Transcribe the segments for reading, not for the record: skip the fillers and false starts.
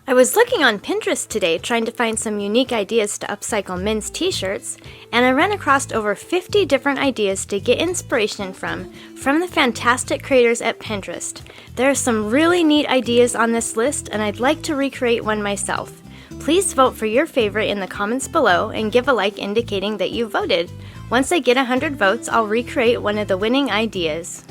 I was looking on Pinterest today trying to find some unique ideas to upcycle men's t-shirts, and I ran across over 50 different ideas to get inspiration from the fantastic creators at Pinterest. There are some really neat ideas on this list, and I'd like to recreate one myself. Please vote for your favorite in the comments below and give a like indicating that you voted. Once I get 100 votes, I'll recreate one of the winning ideas.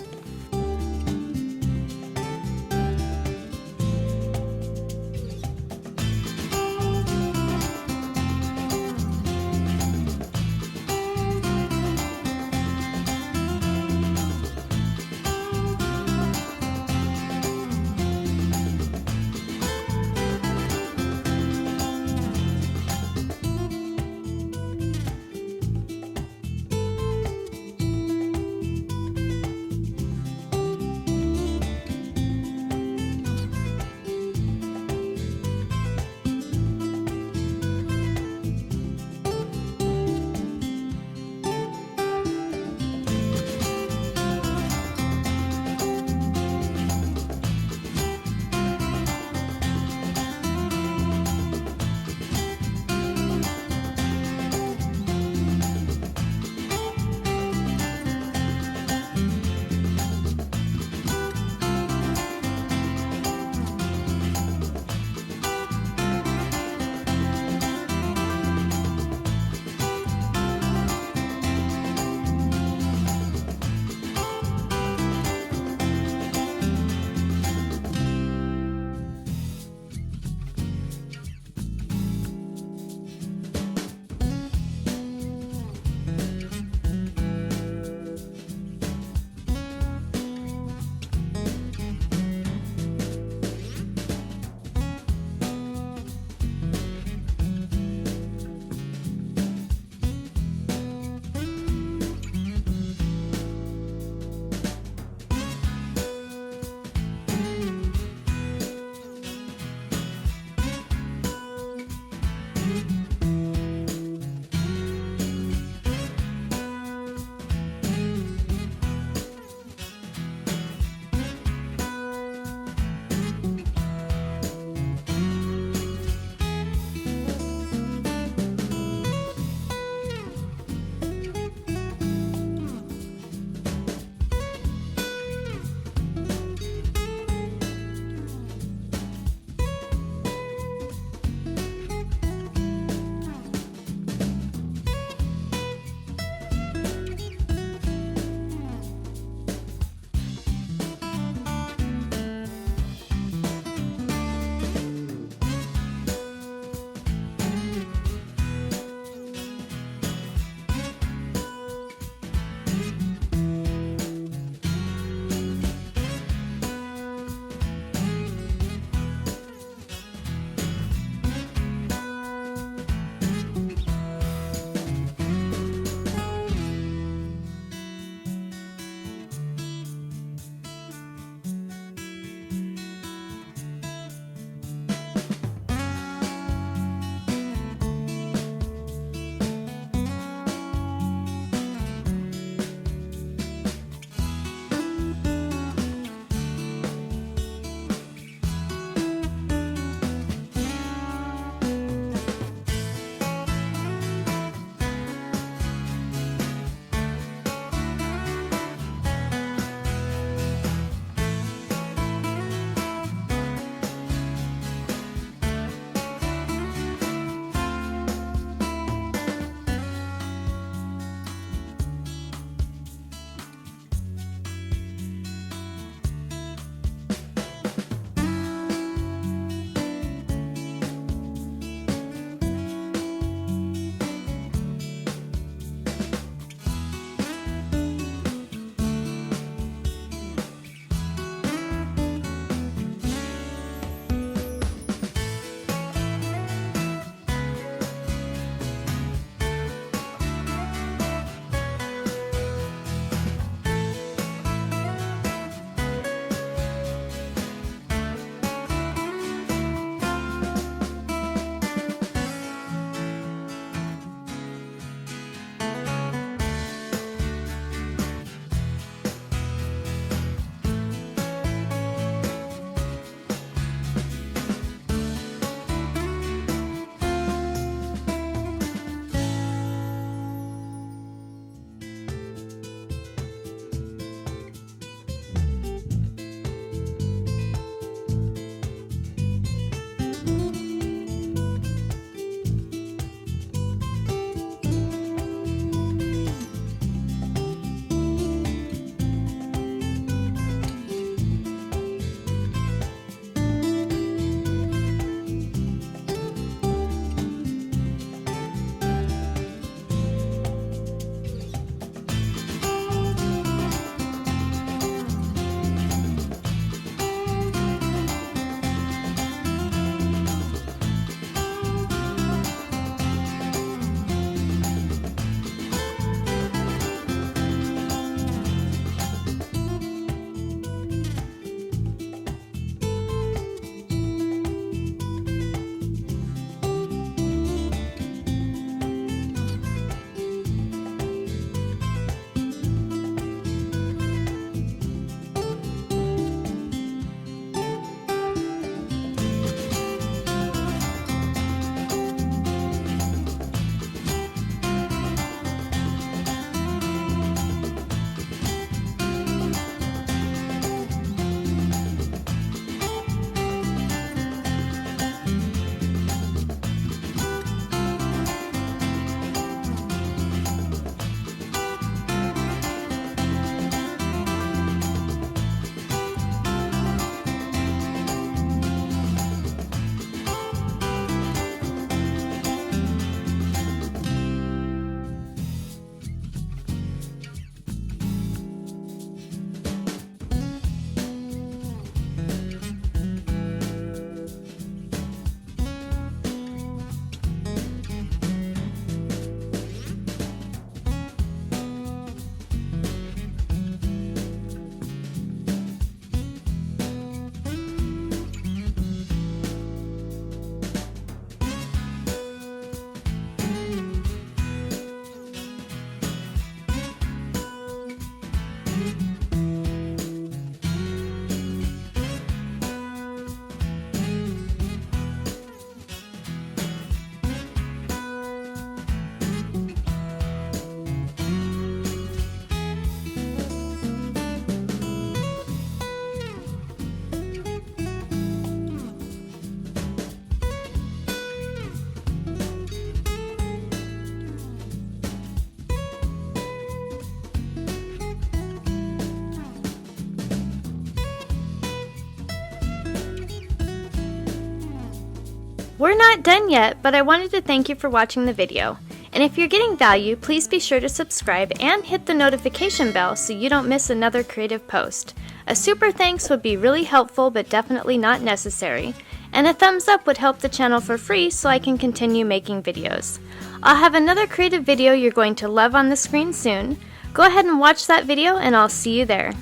We're not done yet, but I wanted to thank you for watching the video. And if you're getting value, please be sure to subscribe and hit the notification bell so you don't miss another creative post. A super thanks would be really helpful but definitely not necessary. And a thumbs up would help the channel for free so I can continue making videos. I'll have another creative video you're going to love on the screen soon. Go ahead and watch that video and I'll see you there.